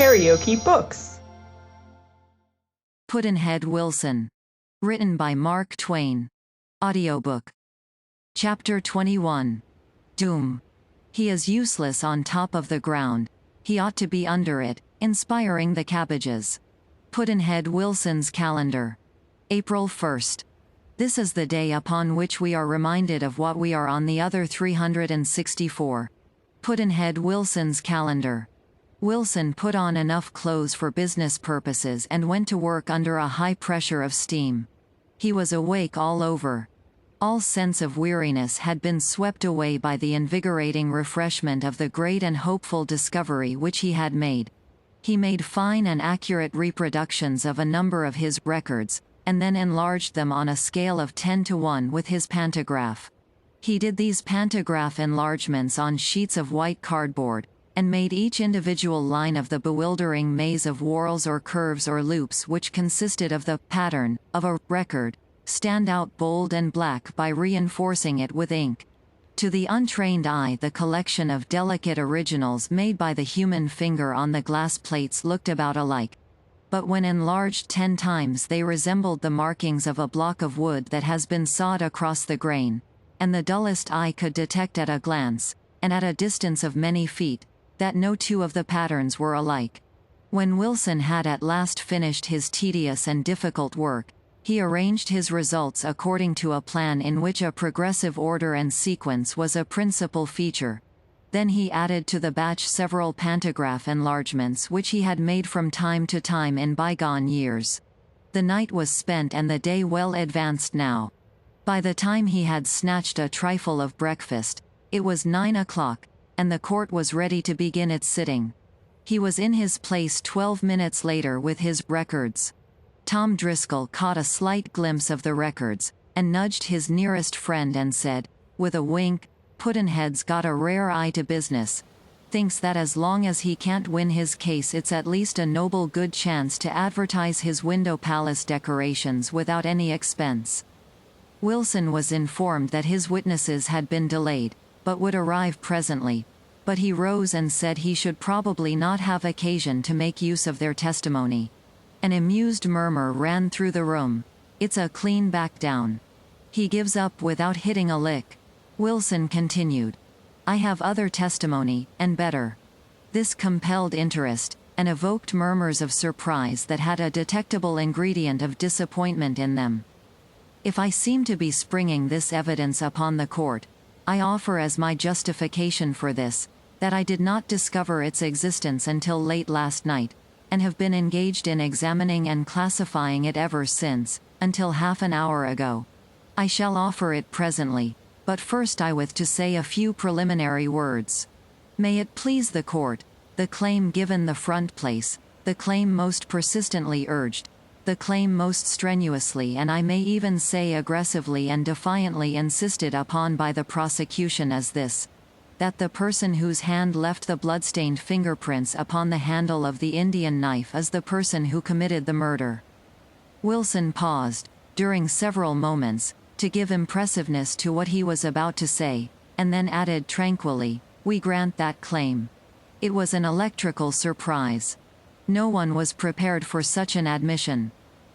KaraokeBooks. Pudd'nhead Wilson. Written by Mark Twain. Audiobook. Chapter 21. Doom. He is useless on top of the ground. He ought to be under it, inspiring the cabbages. Pudd'nhead Wilson's Calendar. April 1st. This is the day upon which we are reminded of what we are on the other 364. Pudd'nhead Wilson's Calendar. Wilson put on enough clothes for business purposes and went to work under a high pressure of steam. He was awake all over. All sense of weariness had been swept away by the invigorating refreshment of the great and hopeful discovery which he had made. He made fine and accurate reproductions of a number of his records, and then enlarged them on a scale of 10:1 with his pantograph. He did these pantograph enlargements on sheets of white cardboard, and made each individual line of the bewildering maze of whorls or curves or loops which consisted of the pattern of a record stand out bold and black by reinforcing it with ink. To the untrained eye, the collection of delicate originals made by the human finger on the glass plates looked about alike. But when enlarged 10 times, they resembled the markings of a block of wood that has been sawed across the grain, and the dullest eye could detect at a glance, and at a distance of many feet, that no two of the patterns were alike. When Wilson had at last finished his tedious and difficult work, he arranged his results according to a plan in which a progressive order and sequence was a principal feature. Then he added to the batch several pantograph enlargements which he had made from time to time in bygone years. The night was spent and the day well advanced now. By the time he had snatched a trifle of breakfast, it was 9 o'clock, and the court was ready to begin its sitting. He was in his place 12 minutes later with his records. Tom Driscoll caught a slight glimpse of the records, and nudged his nearest friend and said, with a wink, "Pudd'nhead's got a rare eye to business. Thinks that as long as he can't win his case, it's at least a noble good chance to advertise his window palace decorations without any expense." Wilson was informed that his witnesses had been delayed, but would arrive presently. But he rose and said he should probably not have occasion to make use of their testimony. An amused murmur ran through the room. "It's a clean back down. He gives up without hitting a lick." Wilson continued, "I have other testimony, and better." This compelled interest, and evoked murmurs of surprise that had a detectable ingredient of disappointment in them. "If I seem to be springing this evidence upon the court, I offer as my justification for this, that I did not discover its existence until late last night, and have been engaged in examining and classifying it ever since, until half an hour ago. I shall offer it presently, but first I wish to say a few preliminary words. May it please the court, the claim given the front place, the claim most persistently urged, the claim most strenuously and I may even say aggressively and defiantly insisted upon by the prosecution is this: that the person whose hand left the bloodstained fingerprints upon the handle of the Indian knife is the person who committed the murder." Wilson paused, during several moments, to give impressiveness to what he was about to say, and then added tranquilly, "We grant that claim." It was an electrical surprise. No one was prepared for such an admission.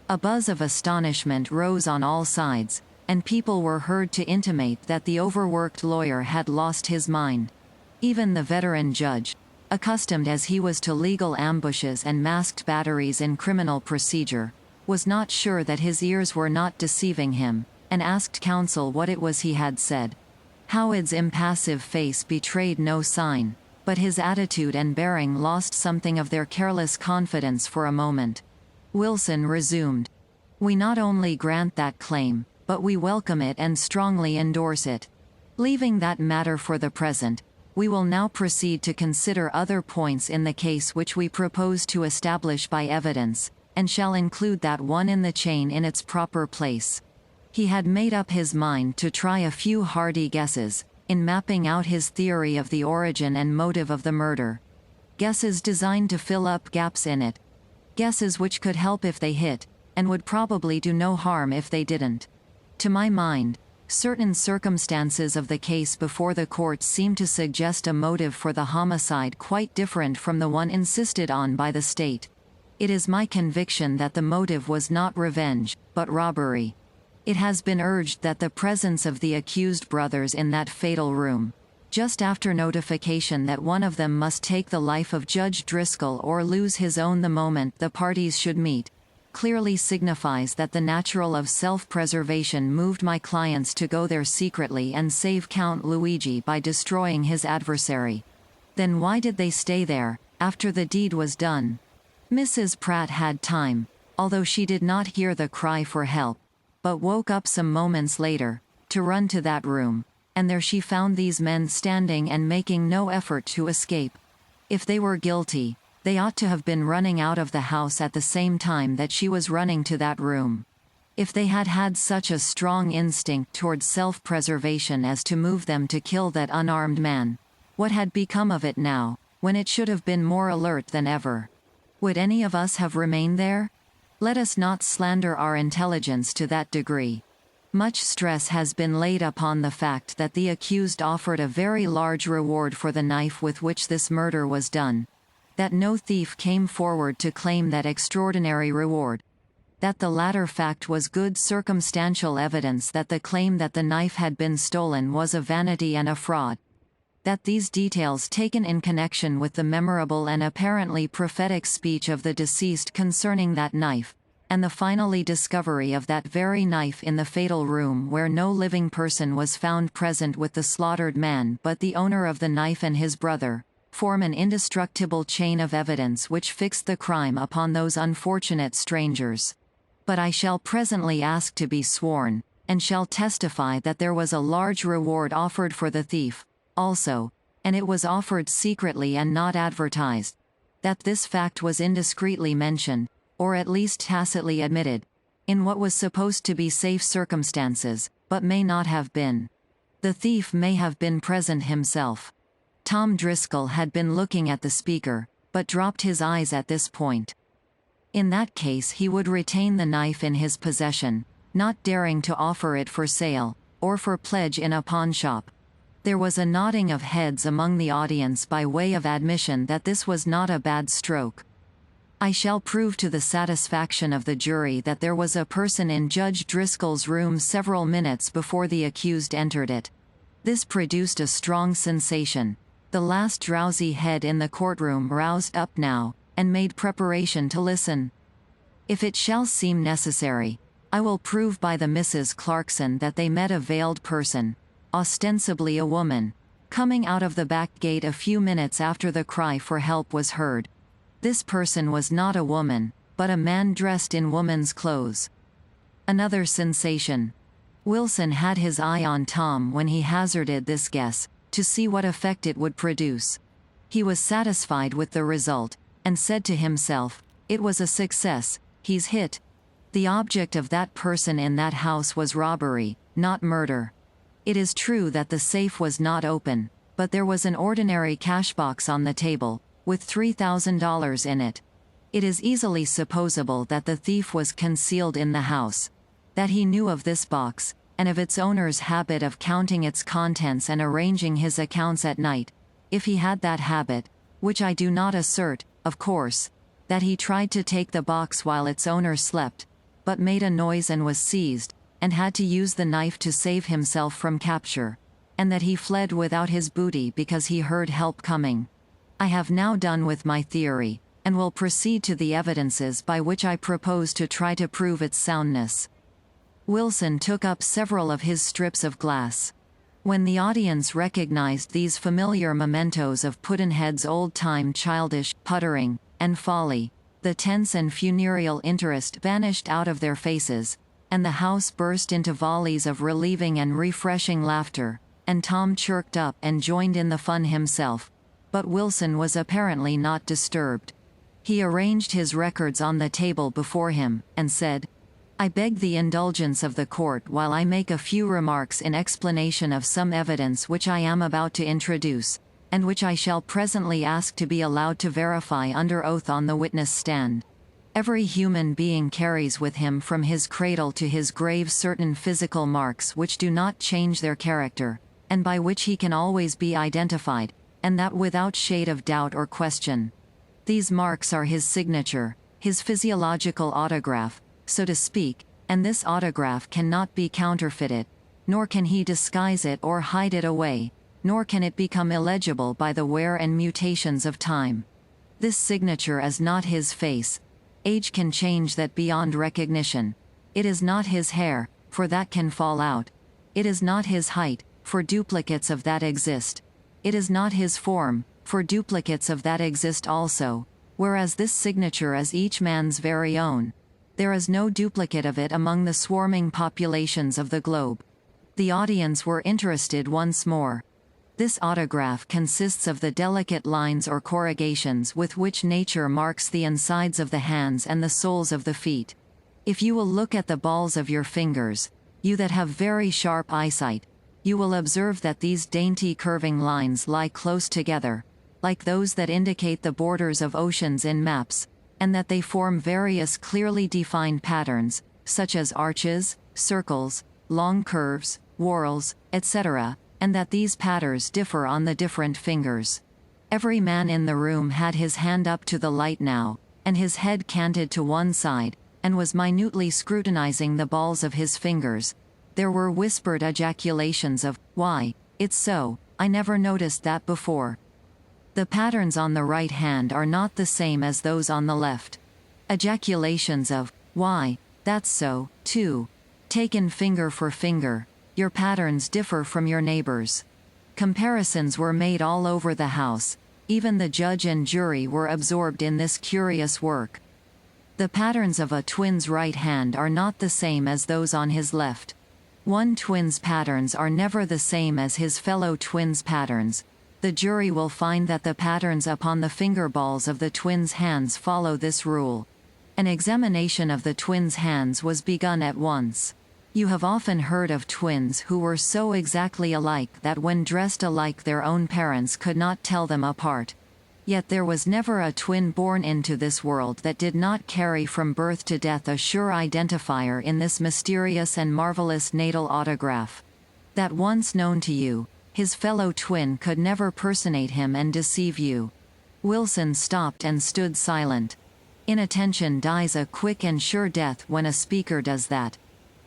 A buzz of astonishment rose on all sides, and people were heard to intimate that the overworked lawyer had lost his mind. Even the veteran judge, accustomed as he was to legal ambushes and masked batteries in criminal procedure, was not sure that his ears were not deceiving him, and asked counsel what it was he had said. Howard's impassive face betrayed no sign, but his attitude and bearing lost something of their careless confidence for a moment. Wilson resumed, "We not only grant that claim, but we welcome it and strongly endorse it. Leaving that matter for the present, we will now proceed to consider other points in the case which we propose to establish by evidence, and shall include that one in the chain in its proper place." He had made up his mind to try a few hardy guesses, in mapping out his theory of the origin and motive of the murder. Guesses designed to fill up gaps in it. Guesses which could help if they hit, and would probably do no harm if they didn't. To my mind, Certain circumstances of the case before the court seem to suggest a motive for the homicide quite different from the one insisted on by the state. It is my conviction that the motive was not revenge, but robbery. It has been urged that the presence of the accused brothers in that fatal room, just after notification that one of them must take the life of Judge Driscoll or lose his own the moment the parties should meet, clearly signifies that the natural of self-preservation moved my clients to go there secretly and save Count Luigi by destroying his adversary. Then why did they stay there, after the deed was done? Mrs. Pratt had time, although she did not hear the cry for help, but woke up some moments later, to run to that room, and there she found these men standing and making no effort to escape. If they were guilty, they ought to have been running out of the house at the same time that she was running to that room. If they had had such a strong instinct towards self-preservation as to move them to kill that unarmed man, what had become of it now, when it should have been more alert than ever? Would any of us have remained there? Let us not slander our intelligence to that degree. Much stress has been laid upon the fact that the accused offered a very large reward for the knife with which this murder was done. That no thief came forward to claim that extraordinary reward. That the latter fact was good circumstantial evidence that the claim that the knife had been stolen was a vanity and a fraud. That these details taken in connection with the memorable and apparently prophetic speech of the deceased concerning that knife, and the finally discovery of that very knife in the fatal room where no living person was found present with the slaughtered man but the owner of the knife and his brother, form an indestructible chain of evidence which fixed the crime upon those unfortunate strangers. But I shall presently ask to be sworn, and shall testify that there was a large reward offered for the thief, also, and it was offered secretly and not advertised. That this fact was indiscreetly mentioned, or at least tacitly admitted, in what was supposed to be safe circumstances, but may not have been. The thief may have been present himself. Tom Driscoll had been looking at the speaker, but dropped his eyes at this point. In that case he would retain the knife in his possession, not daring to offer it for sale, or for pledge in a pawnshop. There was a nodding of heads among the audience by way of admission that this was not a bad stroke. I shall prove to the satisfaction of the jury that there was a person in Judge Driscoll's room several minutes before the accused entered it. This produced a strong sensation. The last drowsy head in the courtroom roused up now, and made preparation to listen. If it shall seem necessary, I will prove by the Mrs. Clarkson that they met a veiled person, ostensibly a woman, coming out of the back gate a few minutes after the cry for help was heard. This person was not a woman, but a man dressed in woman's clothes. Another sensation. Wilson had his eye on Tom when he hazarded this guess, to see what effect it would produce. He was satisfied with the result, and said to himself, "It was a success, he's hit." The object of that person in that house was robbery, not murder. It is true that the safe was not open, but there was an ordinary cash box on the table, with $3,000 in it. It is easily supposable that the thief was concealed in the house, that he knew of this box, and of its owner's habit of counting its contents and arranging his accounts at night, if he had that habit, which I do not assert, of course, that he tried to take the box while its owner slept, but made a noise and was seized, and had to use the knife to save himself from capture, and that he fled without his booty because he heard help coming. I have now done with my theory, and will proceed to the evidences by which I propose to try to prove its soundness. Wilson took up several of his strips of glass. When the audience recognized these familiar mementos of Pudd'nhead's old-time childish puttering and folly, the tense and funereal interest vanished out of their faces, and the house burst into volleys of relieving and refreshing laughter, and Tom chirked up and joined in the fun himself. But Wilson was apparently not disturbed. He arranged his records on the table before him, and said, "I beg the indulgence of the court while I make a few remarks in explanation of some evidence which I am about to introduce, and which I shall presently ask to be allowed to verify under oath on the witness stand." Every human being carries with him from his cradle to his grave certain physical marks which do not change their character, and by which he can always be identified, and that without shade of doubt or question. These marks are his signature, his physiological autograph, so to speak, and this autograph cannot be counterfeited, nor can he disguise it or hide it away, nor can it become illegible by the wear and mutations of time. This signature is not his face. Age can change that beyond recognition. It is not his hair, for that can fall out. It is not his height, for duplicates of that exist. It is not his form, for duplicates of that exist also, whereas this signature is each man's very own. There is no duplicate of it among the swarming populations of the globe. The audience were interested once more. This autograph consists of the delicate lines or corrugations with which nature marks the insides of the hands and the soles of the feet. If you will look at the balls of your fingers, you that have very sharp eyesight, you will observe that these dainty curving lines lie close together, like those that indicate the borders of oceans in maps, and that they form various clearly defined patterns, such as arches, circles, long curves, whorls, etc., and that these patterns differ on the different fingers. Every man in the room had his hand up to the light now, and his head canted to one side, and was minutely scrutinizing the balls of his fingers. There were whispered ejaculations of, "Why, it's so, I never noticed that before." The patterns on the right hand are not the same as those on the left. Ejaculations of, "Why, that's so, too." Taken finger for finger, your patterns differ from your neighbors'. Comparisons were made all over the house, even the judge and jury were absorbed in this curious work. The patterns of a twin's right hand are not the same as those on his left. One twin's patterns are never the same as his fellow twin's patterns. The jury will find that the patterns upon the finger balls of the twins' hands follow this rule. An examination of the twins' hands was begun at once. You have often heard of twins who were so exactly alike that when dressed alike their own parents could not tell them apart. Yet there was never a twin born into this world that did not carry from birth to death a sure identifier in this mysterious and marvelous natal autograph. That once known to you, his fellow twin could never personate him and deceive you. Wilson stopped and stood silent. Inattention dies a quick and sure death when a speaker does that.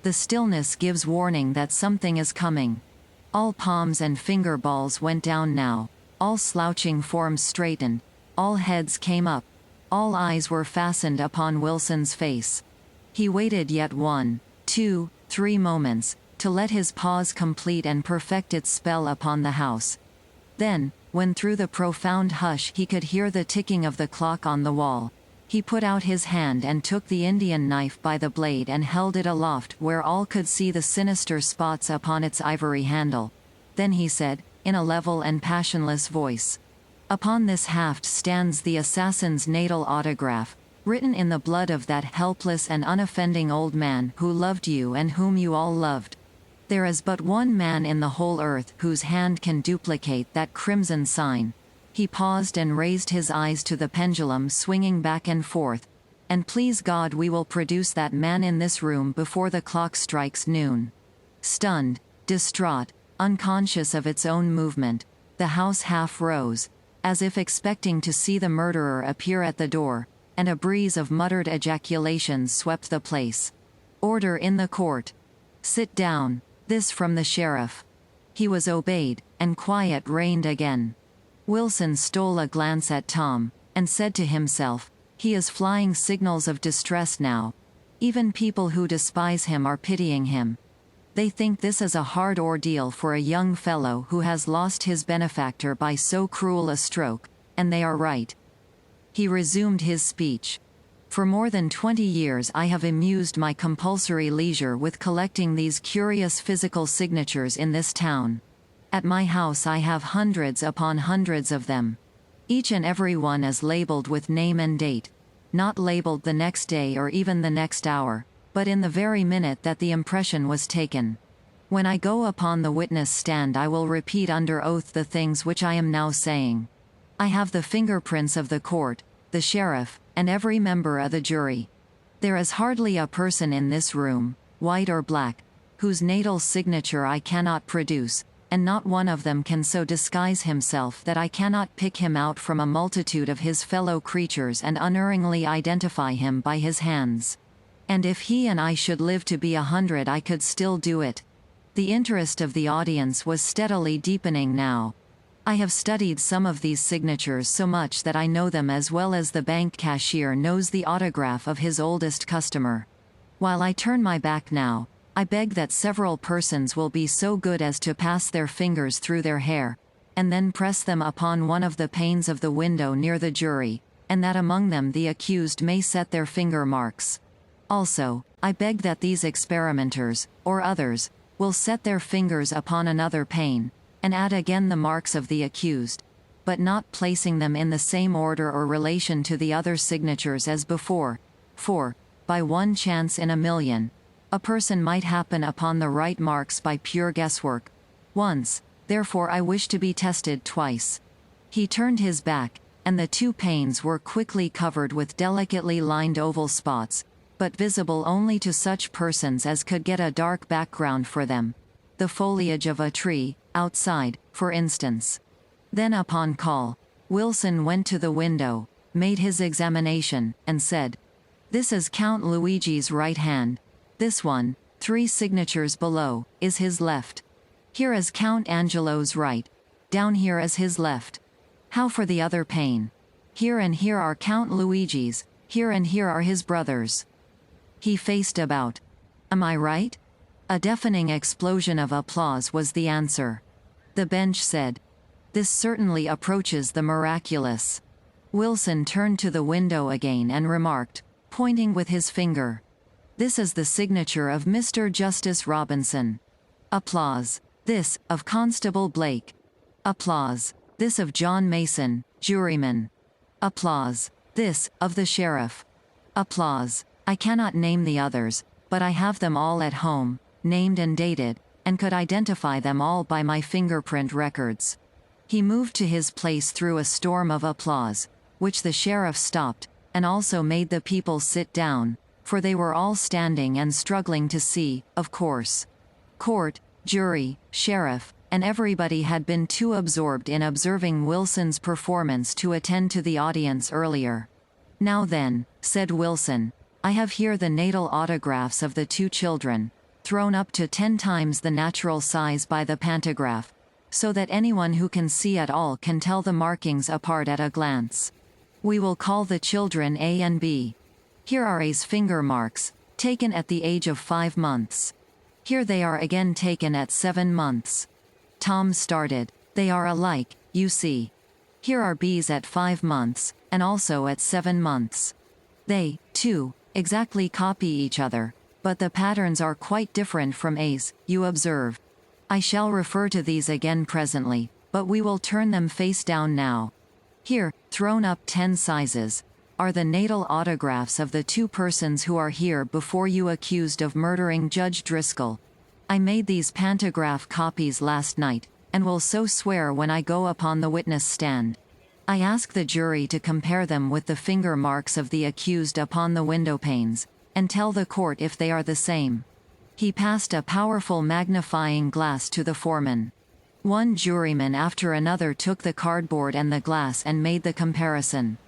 The stillness gives warning that something is coming. All palms and finger balls went down now, all slouching forms straightened, all heads came up, all eyes were fastened upon Wilson's face. He waited yet 1, 2, 3 moments, to let his pause complete and perfect its spell upon the house. Then, when through the profound hush he could hear the ticking of the clock on the wall, he put out his hand and took the Indian knife by the blade and held it aloft where all could see the sinister spots upon its ivory handle. Then he said, in a level and passionless voice, "Upon this haft stands the assassin's natal autograph, written in the blood of that helpless and unoffending old man who loved you and whom you all loved. There is but one man in the whole earth whose hand can duplicate that crimson sign." He paused and raised his eyes to the pendulum swinging back and forth. "And please God we will produce that man in this room before the clock strikes noon." Stunned, distraught, unconscious of its own movement, the house half rose, as if expecting to see the murderer appear at the door, and a breeze of muttered ejaculations swept the place. "Order in the court. Sit down." This from the sheriff. He was obeyed, and quiet reigned again. Wilson stole a glance at Tom, and said to himself, "He is flying signals of distress now. Even people who despise him are pitying him. They think this is a hard ordeal for a young fellow who has lost his benefactor by so cruel a stroke, and they are right." He resumed his speech. "For more than 20 years I have amused my compulsory leisure with collecting these curious physical signatures in this town. At my house I have hundreds upon hundreds of them. Each and every one is labeled with name and date, not labeled the next day or even the next hour, but in the very minute that the impression was taken. When I go upon the witness stand I will repeat under oath the things which I am now saying. I have the fingerprints of the court, the sheriff, and every member of the jury. There is hardly a person in this room, white or black, whose natal signature I cannot produce, and not one of them can so disguise himself that I cannot pick him out from a multitude of his fellow creatures and unerringly identify him by his hands. And if he and I should live to be 100, I could still do it. The interest of the audience was steadily deepening now. I have studied some of these signatures so much that I know them as well as the bank cashier knows the autograph of his oldest customer. While I turn my back now, I beg that several persons will be so good as to pass their fingers through their hair, and then press them upon one of the panes of the window near the jury, and that among them the accused may set their finger marks. Also, I beg that these experimenters, or others, will set their fingers upon another pane, and add again the marks of the accused, but not placing them in the same order or relation to the other signatures as before, for, by one chance in a million, a person might happen upon the right marks by pure guesswork. Once, therefore I wish to be tested twice. He turned his back, and the two panes were quickly covered with delicately lined oval spots, but visible only to such persons as could get a dark background for them. The foliage of a tree, outside, for instance. Then upon call, Wilson went to the window, made his examination, and said, "This is Count Luigi's right hand. This one, 3 signatures below, is his left. Here is Count Angelo's right. Down here is his left. How for the other pane? Here and here are Count Luigi's, here and here are his brothers." He faced about. "Am I right?" A deafening explosion of applause was the answer. The bench said, "This certainly approaches the miraculous." Wilson turned to the window again and remarked, pointing with his finger, "This is the signature of Mr. Justice Robinson." Applause. "This, of Constable Blake." Applause. "This of John Mason, juryman." Applause. "This, of the sheriff." Applause. "I cannot name the others, but I have them all at home, named and dated, and could identify them all by my fingerprint records." He moved to his place through a storm of applause, which the sheriff stopped, and also made the people sit down, for they were all standing and struggling to see, of course. Court, jury, sheriff, and everybody had been too absorbed in observing Wilson's performance to attend to the audience earlier. "Now then," said Wilson, "I have here the natal autographs of the 2 children, thrown up to 10 times the natural size by the pantograph, so that anyone who can see at all can tell the markings apart at a glance. We will call the children A and B. Here are A's finger marks, taken at the age of 5 months. Here they are again taken at 7 months." Tom started. "They are alike, you see. Here are B's at 5 months, and also at 7 months. They, too, exactly copy each other, but the patterns are quite different from A's, you observe. I shall refer to these again presently, but we will turn them face down now. Here, thrown up 10 sizes, are the natal autographs of the 2 persons who are here before you accused of murdering Judge Driscoll. I made these pantograph copies last night, and will so swear when I go upon the witness stand. I ask the jury to compare them with the finger marks of the accused upon the window panes, and tell the court if they are the same." He passed a powerful magnifying glass to the foreman. One juryman after another took the cardboard and the glass and made the comparison.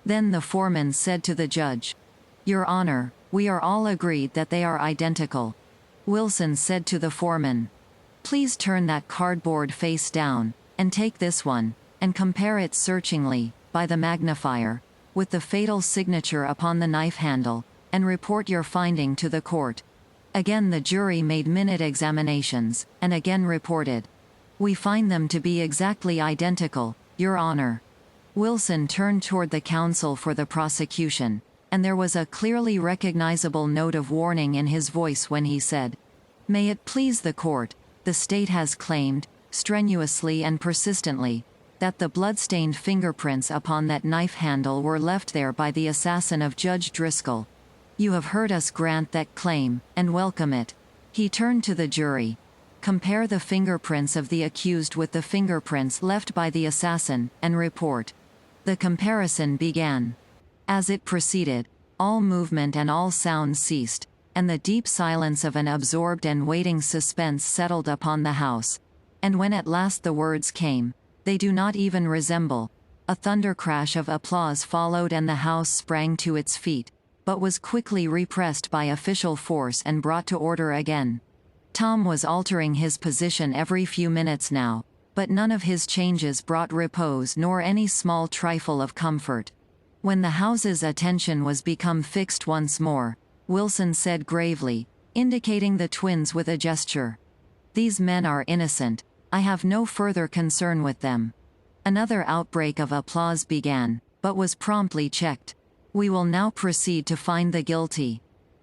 Then the foreman said to the judge, "Your Honor, we are all agreed that they are identical." Wilson said to the foreman, "Please turn that cardboard face down, and take this one, and compare it searchingly, by the magnifier, with the fatal signature upon the knife handle, and report your finding to the court." Again the jury made minute examinations, and again reported, "We find them to be exactly identical, Your Honor." Wilson turned toward the counsel for the prosecution, and there was a clearly recognizable note of warning in his voice when he said, "May it please the court, the state has claimed, strenuously and persistently, that the blood-stained fingerprints upon that knife handle were left there by the assassin of Judge Driscoll. You have heard us grant that claim, and welcome it." He turned to the jury. "Compare the fingerprints of the accused with the fingerprints left by the assassin, and report." The comparison began. As it proceeded, all movement and all sound ceased, and the deep silence of an absorbed and waiting suspense settled upon the house. And when at last the words came, "They do not even resemble," a thundercrash of applause followed and the house sprang to its feet, but was quickly repressed by official force and brought to order again. Tom was altering his position every few minutes now, but none of his changes brought repose nor any small trifle of comfort. When the house's attention was become fixed once more, Wilson said gravely, indicating the twins with a gesture, "These men are innocent. I have no further concern with them." Another outbreak of applause began, but was promptly checked. "We will now proceed to find the guilty."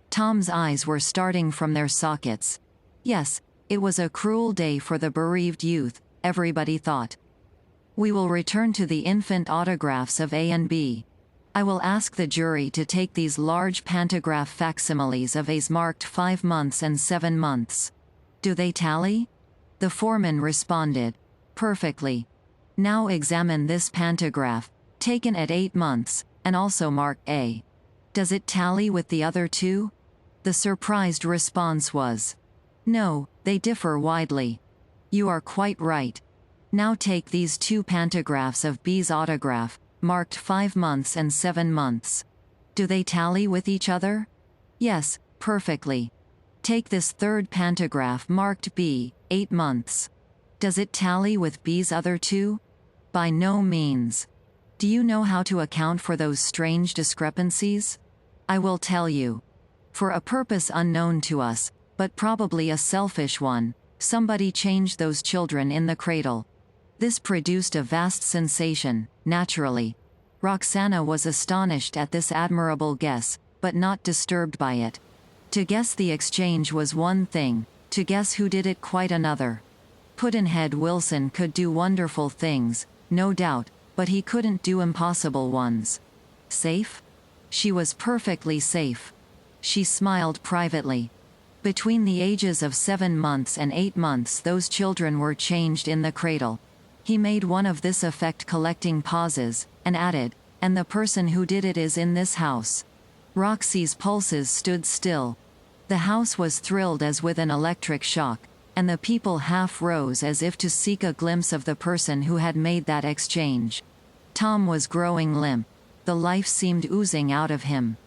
Tom's eyes were starting from their sockets. Yes, it was a cruel day for the bereaved youth, everybody thought. "We will return to the infant autographs of A and B. I will ask the jury to take these large pantograph facsimiles of A's marked 5 months and 7 months. Do they tally?" The foreman responded, "Perfectly. Now examine this pantograph, taken at 8 months, and also marked A. Does it tally with the other two?" The surprised response was, "No, they differ widely." "You are quite right. Now take these 2 pantographs of B's autograph, marked 5 months and 7 months. Do they tally with each other?" "Yes, perfectly. Take this 3rd pantograph marked B, 8 months. Does it tally with B's other 2? "By no means. Do you know how to account for those strange discrepancies?" "I will tell you. For a purpose unknown to us, but probably a selfish one, somebody changed those children in the cradle." This produced a vast sensation, naturally. Roxana was astonished at this admirable guess, but not disturbed by it. To guess the exchange was one thing, to guess who did it quite another. Pudd'nhead Wilson could do wonderful things, no doubt, but he couldn't do impossible ones. Safe? She was perfectly safe. She smiled privately. Between the ages of 7 months and 8 months those children were changed in the cradle. He made one of this effect collecting pauses, and added, "And the person who did it is in this house." Roxy's pulses stood still. The house was thrilled as with an electric shock, and the people half rose as if to seek a glimpse of the person who had made that exchange. Tom was growing limp. The life seemed oozing out of him.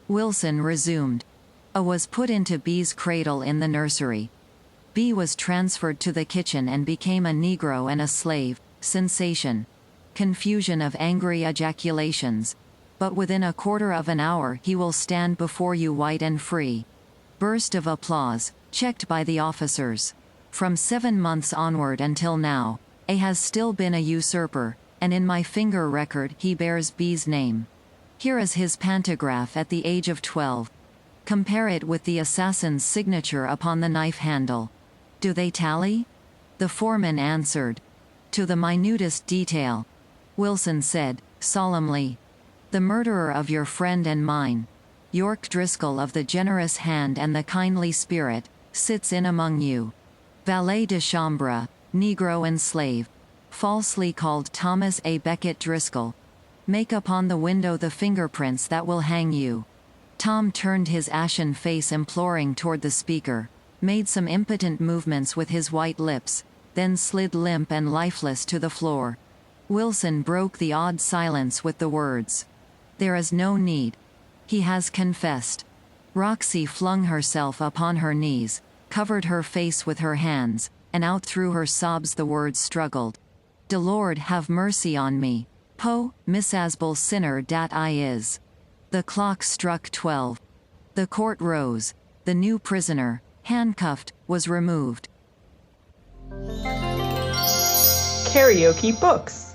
Wilson resumed. A was put into B's cradle in the nursery. B was transferred to the kitchen and became a Negro and a slave. Sensation. Confusion of angry ejaculations. But within a quarter of an hour he will stand before you white and free. Burst of applause, checked by the officers. From 7 months onward until now, A has still been a usurper, and in my finger record he bears B's name. Here is his pantograph at the age of 12. Compare it with the assassin's signature upon the knife handle. Do they tally? The foreman answered. To the minutest detail. Wilson said, solemnly. The murderer of your friend and mine, York Driscoll of the generous hand and the kindly spirit, sits in among you. Valet de chambre, Negro and slave, falsely called Thomas A. Becket Driscoll. Make upon the window the fingerprints that will hang you. Tom turned his ashen face imploring toward the speaker, made some impotent movements with his white lips, then slid limp and lifeless to the floor. Wilson broke the odd silence with the words, "There is no need. He has confessed." Roxy flung herself upon her knees, covered her face with her hands, and out through her sobs the words struggled. "De Lord have mercy on me. Po, miserable sinner dat I is." The clock struck 12. The court rose. The new prisoner, handcuffed, was removed. KaraokeBooks.